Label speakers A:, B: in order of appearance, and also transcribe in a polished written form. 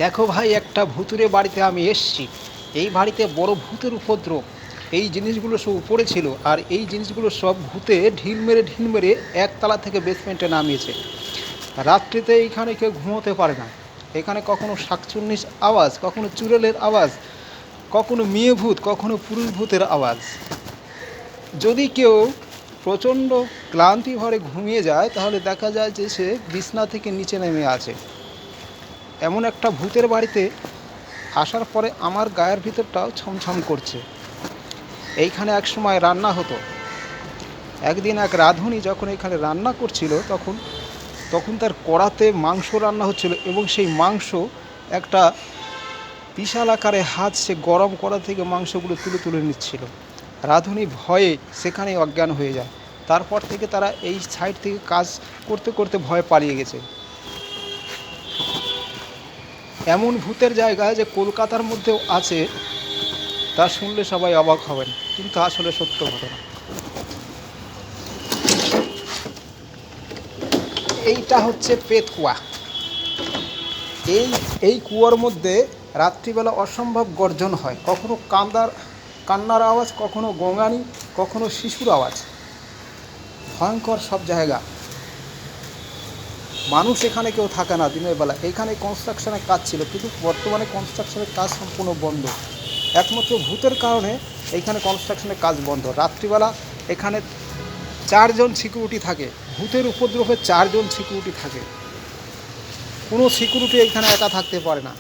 A: দেখো ভাই, একটা ভূতুরে বাড়িতে আমি এসছি। এই বাড়িতে বড় ভূতের উপদ্রব। এই জিনিসগুলো সব উপরে ছিল, আর এই জিনিসগুলো সব ভূতে ঢিল মেরে একতলা থেকে বেসমেন্টে নামিয়েছে। রাত্রিতে এইখানে কেউ ঘুমোতে পারে না। এখানে কখনো শাকচুন্নির আওয়াজ, কখনো চুড়েলের আওয়াজ, কখনো মেয়ে ভূত, কখনো পুরুষ ভূতের আওয়াজ। যদি কেউ প্রচণ্ড ক্লান্তি ভরে ঘুমিয়ে যায়, তাহলে দেখা যায় যে সে বিছনা থেকে নিচে নেমে আছে। এমন একটা ভূতের বাড়িতে আসার পরে আমার গায়ের ভিতরটাও ছমছম করছে। এইখানে এক সময় রান্না হতো। একদিন এক রাঁধুনি যখন এখানে রান্না করছিল, তখন তখন তার কড়াতে মাংস রান্না হচ্ছিল, এবং সেই মাংস একটা বিশাল আকারে হাত সে গরম কড়া থেকে মাংসগুলো তুলে তুলে নিচ্ছিল। রাঁধুনি ভয়ে সেখানেই অজ্ঞান হয়ে যায়। তারপর থেকে তারা এই সাইড থেকে কাজ করতে করতে ভয়ে পালিয়ে গেছে। এমন ভূতের জায়গা যে কলকাতার মধ্যেও আছে, তা শুনলে সবাই অবাক হবেন, কিন্তু আসলে সত্য ঘটনা। এইটা হচ্ছে পেত কুয়া। এই এই কুয়ার মধ্যে রাত্রিবেলা অসম্ভব গর্জন হয়। কখনো কান্নার আওয়াজ, কখনো গঙ্গানি, কখনো শিশুর আওয়াজ। ভয়ঙ্কর সব জায়গা। মানুষ এখানে কেউ থাকে না দিনের বেলা। এখানে কনস্ট্রাকশনের কাজ ছিল, কিন্তু বর্তমানে কনস্ট্রাকশনের কাজ সম্পূর্ণ বন্ধ। একমাত্র ভূতের কারণে এইখানে কনস্ট্রাকশনের কাজ বন্ধ। রাত্রিবেলা এখানে 4 জন সিকিউরিটি থাকে। ভূতের উপদ্রবে 4 জন সিকিউরিটি থাকে। কোনো সিকিউরিটি এখানে একা থাকতে পারে না।